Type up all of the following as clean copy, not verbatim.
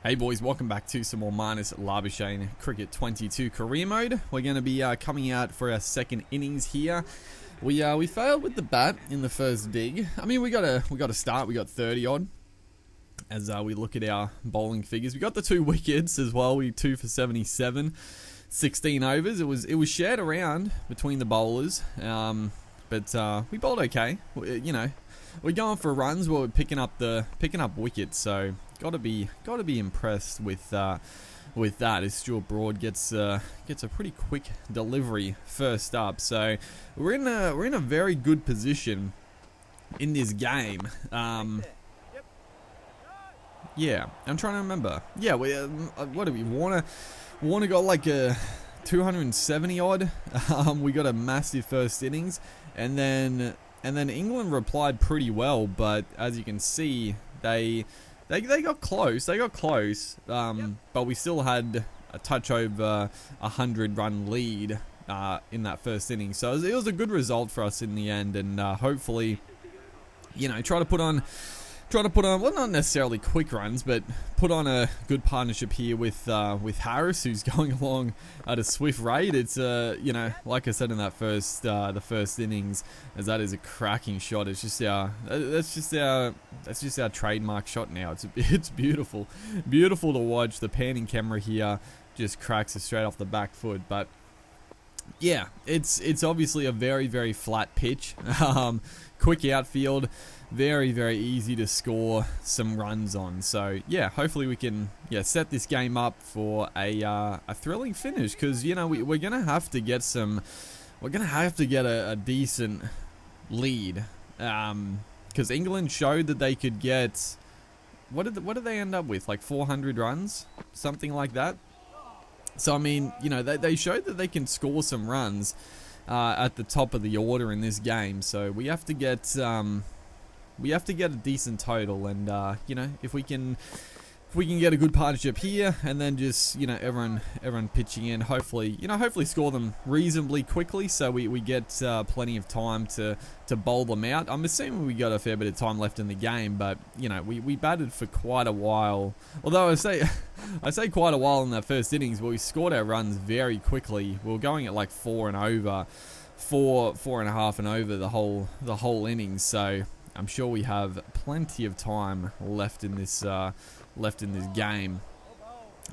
Hey boys, welcome back to some more Marnus Labuschange Cricket 22 career mode. We're going to be coming out for our second innings here. We failed with the bat in the first dig. I mean, we got a start. We got 30 odd. As we look at our bowling figures, we got the 2 wickets as well. We 2 for 77, 16 overs. It was shared around between the bowlers, but we bowled okay. You know, we're going for runs. We're picking up wickets. So got to be impressed with that. As Stuart Broad gets a pretty quick delivery first up. So we're in a very good position in this game. Yeah, I'm trying to remember. Yeah, what do we Warner got like a 270 odd. We got a massive first innings, and then England replied pretty well. But as you can see, they got close. But we still had a touch over 100-run lead in that first inning. So it was a good result for us in the end, and hopefully, you know, try to put on, well, not necessarily quick runs, but put on a good partnership here with Harris, who's going along at a swift rate. It's you know, like I said in that the first innings, as that is a cracking shot. It's just that's just our trademark shot now. It's beautiful to watch. The panning camera here just cracks it straight off the back foot, but yeah, it's obviously a very, very flat pitch. Quick outfield, very, very easy to score some runs on. So yeah, hopefully we can set this game up for a thrilling finish, because you know we're gonna have to get a decent lead, because England showed that they could get what did they end up with, like 400 runs, something like that. So I mean, you know, they showed that they can score some runs at the top of the order in this game. So we have to get a decent total, and you know, if we can get a good partnership here, and then just, you know, everyone pitching in, hopefully score them reasonably quickly, so we get plenty of time to bowl them out. I'm assuming we got a fair bit of time left in the game, but you know, we batted for quite a while. Although I say quite a while in that first innings, but we scored our runs very quickly. We were going at like 4 and over, 4.5 and over the whole innings. So I'm sure we have plenty of time left in this game.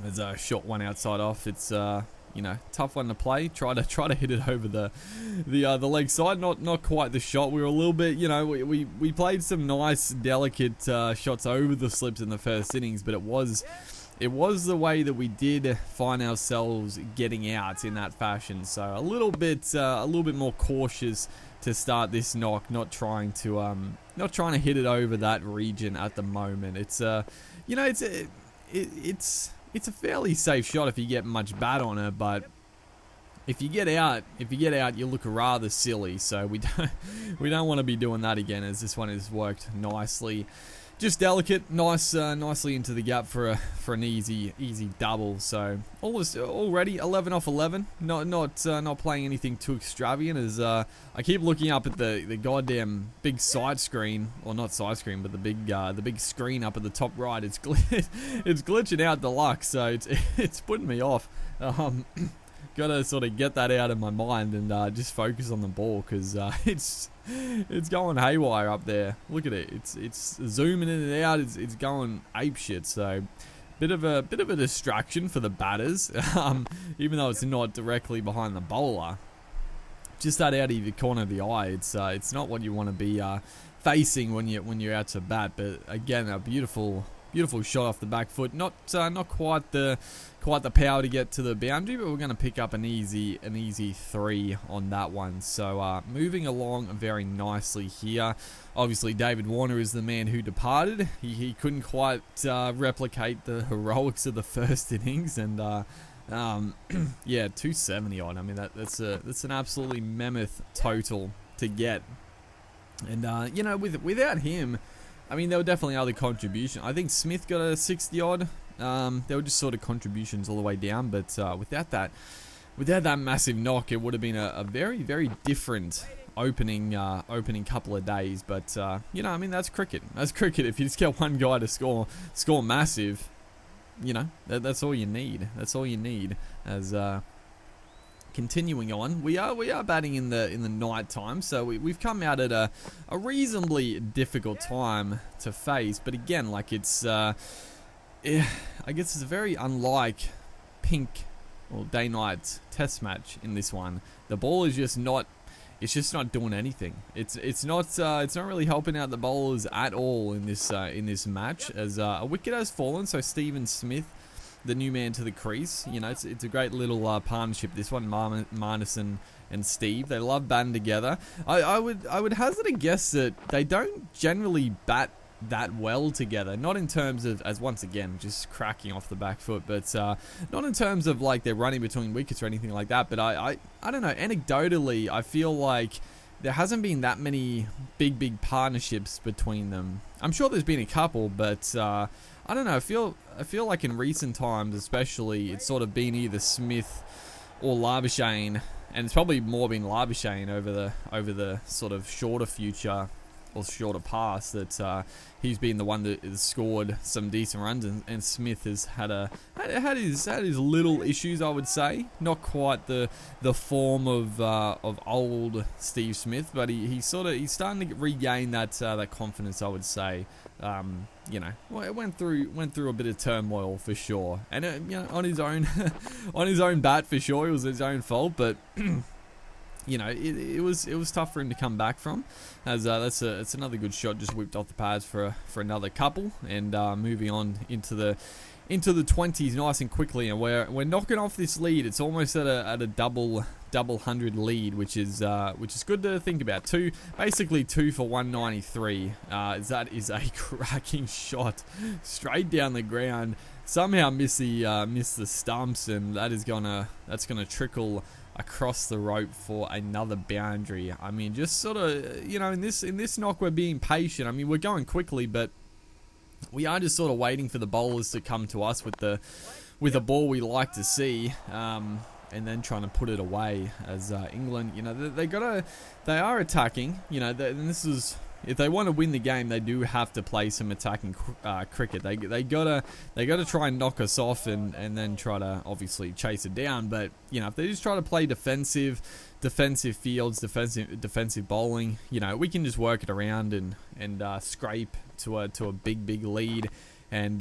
There's a short one outside off. It's you know, tough one to play. Try to hit it over the leg side. Not quite the shot. We were a little bit, you know, we played some nice delicate shots over the slips in the first innings, but it was the way that we did find ourselves getting out in that fashion. So a little bit more cautious to start this knock, not trying to hit it over that region at the moment. It's you know, it's a fairly safe shot if you get much bat on it, but if you get out, you look rather silly. So we don't want to be doing that again, as this one has worked nicely. Just delicate, nicely into the gap for an easy double. So already 11 off 11. Not playing anything too extravagant, as I keep looking up at the goddamn big side screen, or not side screen, but the big screen up at the top right. It's glitching out deluxe, so it's putting me off. Gotta sort of get that out of my mind and just focus on the ball, because it's going haywire up there. Look at it. It's zooming in and out. It's going apeshit. So bit of a distraction for the batters, even though it's not directly behind the bowler. Just that out of your corner of the eye. It's not what you want to be facing when you're out to bat. But again, a beautiful shot off the back foot. Not quite the power to get to the boundary, but we're going to pick up an easy 3 on that one. So moving along very nicely here. Obviously, David Warner is the man who departed. He couldn't quite replicate the heroics of the first innings, and yeah, 270 on. I mean, that's an absolutely mammoth total to get. And you know, without him, I mean, there were definitely other contributions. I think Smith got a 60 odd. They were just sort of contributions all the way down, but without that massive knock, it would have been a very, very different opening couple of days. But you know, I mean, that's cricket. If you just get one guy to score massive, you know, that's all you need. That's all you need. As continuing on, we are batting in the night time, so we've come out at a reasonably difficult time to face. But again, like it's I guess it's very unlike pink or day-night test match in this one. The ball is just not. It's just not doing anything. It's not really helping out the bowlers at all in this match. As a wicket has fallen, so Stephen Smith, the new man to the crease. You know, it's a great little partnership. This one, Marnus and Steve. They love batting together. I would hazard a guess that they don't generally bat that well together. Not in terms of, as once again, just cracking off the back foot, but not in terms of like they're running between wickets or anything like that. But I don't know. Anecdotally, I feel like there hasn't been that many big partnerships between them. I'm sure there's been a couple, but I don't know. I feel like in recent times, especially, it's sort of been either Smith or Labuschange, and it's probably more been Labuschange over the sort of shorter future or shorter past that he's been the one that has scored some decent runs, and Smith has had his little issues, I would say. Not quite the form of old Steve Smith, but he's starting to regain that confidence, I would say. You know, well, it went through a bit of turmoil for sure, and you know, on his own bat for sure. It was his own fault, but you know, it was tough for him to come back from. As it's another good shot, just whipped off the pads for another couple, and moving on into the 20s nice and quickly, and we're knocking off this lead. It's almost at a double 100 lead, which is good to think about. Basically two for 193. That is a cracking shot straight down the ground. Somehow miss the stumps, and that's gonna trickle across the rope for another boundary. I mean, just sort of, you know, in this knock we're being patient. I mean, we're going quickly, but we are just sort of waiting for the bowlers to come to us with a ball we like to see, and then trying to put it away. As England, you know, they are attacking. You know, and this is, if they want to win the game, they do have to play some attacking cricket. They gotta try and knock us off and then try to obviously chase it down. But you know, if they just try to play defensive fields, defensive bowling, you know, we can just work it around and scrape to a big lead. And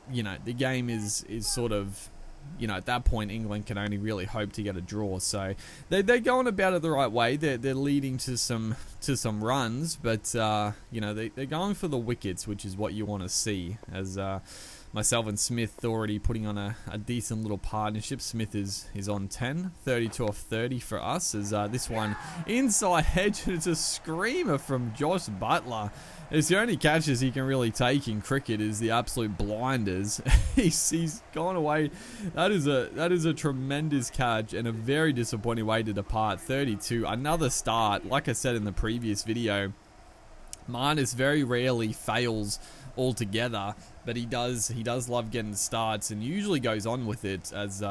you know, the game is sort of, you know, at that point, England can only really hope to get a draw. So they're going about it the right way. They're leading to some runs, but you know, they're going for the wickets, which is what you want to see. As myself and Smith already putting on a decent little partnership. Smith is on 10, 32 off 30 for us. As this one inside hedge, it's a screamer from Josh Butler. It's the only catches he can really take in cricket is the absolute blinders. He's gone away. That is a tremendous catch and a very disappointing way to depart. 32, another start. Like I said in the previous video, Marnus very rarely fails altogether, but he does love getting starts and usually goes on with it. As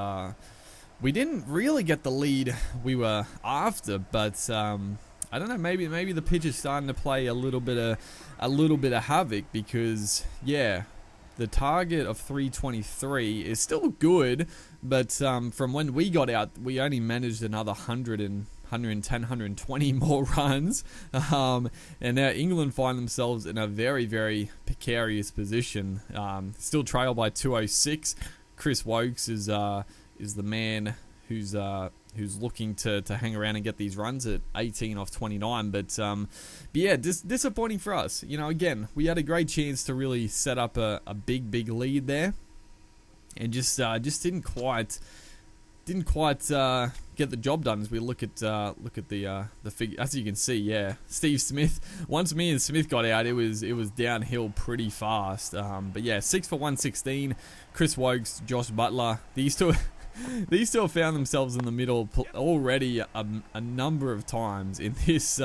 we didn't really get the lead we were after, but I don't know, maybe the pitch is starting to play a little bit of havoc, because yeah, the target of 323 is still good, but from when we got out, we only managed another 110, 120 more runs, and now England find themselves in a very, very precarious position. Still trailed by 206. Chris Wokes is the man who's looking to hang around and get these runs at 18 off 29, but yeah, disappointing for us. You know, again, we had a great chance to really set up a big lead there, and just didn't quite get the job done. As we look at the figure, as you can see, yeah, Steve Smith. Once me and Smith got out, it was downhill pretty fast. But yeah, 6 for 116. Chris Wokes, Josh Butler. These two have found themselves in the middle already a number of times in this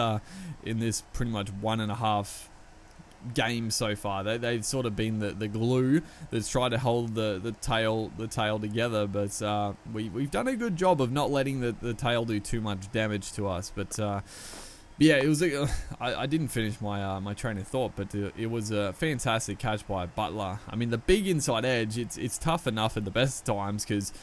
pretty much 1.5 games so far. They've sort of been the glue that's tried to hold the tail together, but we've done a good job of not letting the tail do too much damage to us. But Yeah, it was. I didn't finish my my train of thought, but it was a fantastic catch by Butler. I mean, the big inside edge. It's tough enough at the best times because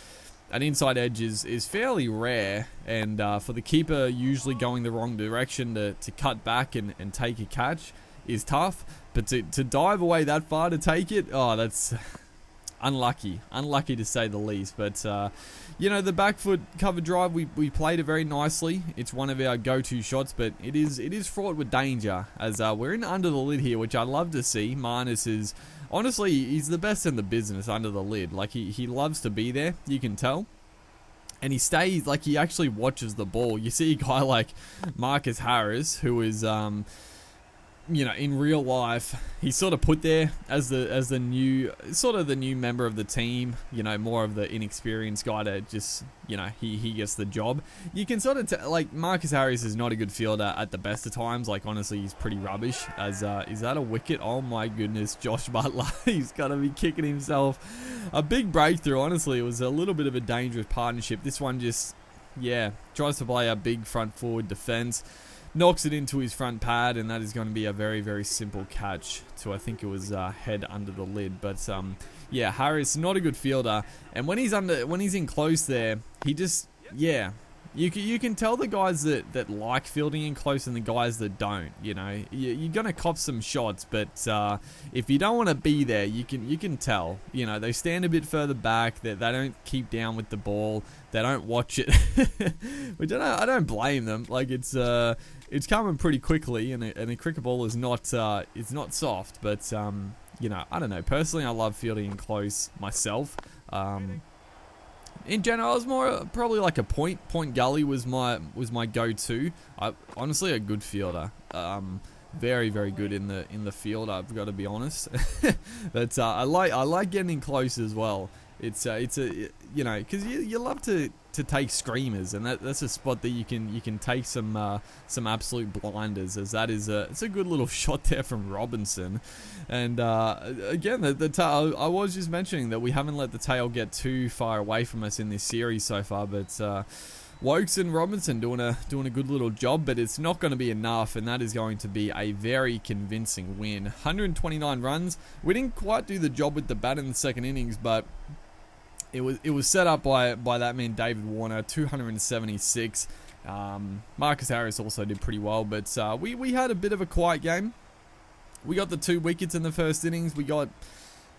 an inside edge is fairly rare, and for the keeper usually going the wrong direction to cut back and take a catch is tough. But to dive away that far to take it, oh, that's unlucky to say the least. But you know, the back foot cover drive, we played it very nicely. It's one of our go-to shots, but it is fraught with danger as we're in under the lid here, which I love to see. Marnus is honestly, he's the best in the business under the lid. Like he loves to be there, you can tell. And he stays, like he actually watches the ball. You see a guy like Marcus Harris, who is you know, in real life, he's sort of put there as the new, sort of the new member of the team, you know, more of the inexperienced guy to just, you know, he gets the job. You can sort of, like, Marcus Harris is not a good fielder at the best of times. Like, honestly, he's pretty rubbish. As, is that a wicket? Oh my goodness, Josh Butler, he's got to be kicking himself. A big breakthrough, honestly. It was a little bit of a dangerous partnership. This one just, yeah, tries to play a big front forward defense. Knocks it into his front pad, and that is going to be a very, very simple catch to, I think it was head under the lid. But yeah, Harris, not a good fielder, and when he's in close there, he just, yeah, you can tell the guys that like fielding in close and the guys that don't. You know, you're gonna cop some shots, but if you don't want to be there, you can tell. You know, they stand a bit further back. They don't keep down with the ball. They don't watch it, which I don't blame them. Like it's coming pretty quickly, and a cricket ball is not soft. But you know, I don't know. Personally, I love fielding in close myself. In general, I was more probably like a point gully was my go-to. Honestly a good fielder. Very, very good in the field, I've got to be honest. But I like getting in close as well. It's a you know, because you love to take screamers, and that's a spot that you can take some absolute blinders, as that is it's a good little shot there from Robinson. And again, the tail, I was just mentioning that we haven't let the tail get too far away from us in this series so far, but Wokes and Robinson doing a good little job, but it's not going to be enough, and that is going to be a very convincing win. 129 runs. We didn't quite do the job with the bat in the second innings, but it was set up by that man David Warner, 276. Marcus Harris also did pretty well, but we had a bit of a quiet game. We got the 2 wickets in the first innings. We got,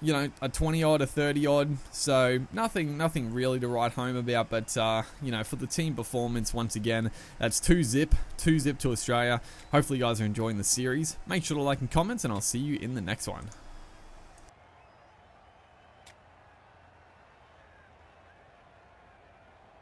you know, a 20-odd, a 30-odd, so nothing really to write home about, but, you know, for the team performance, once again, that's 2-zip to Australia. Hopefully you guys are enjoying the series. Make sure to like and comment, and I'll see you in the next one.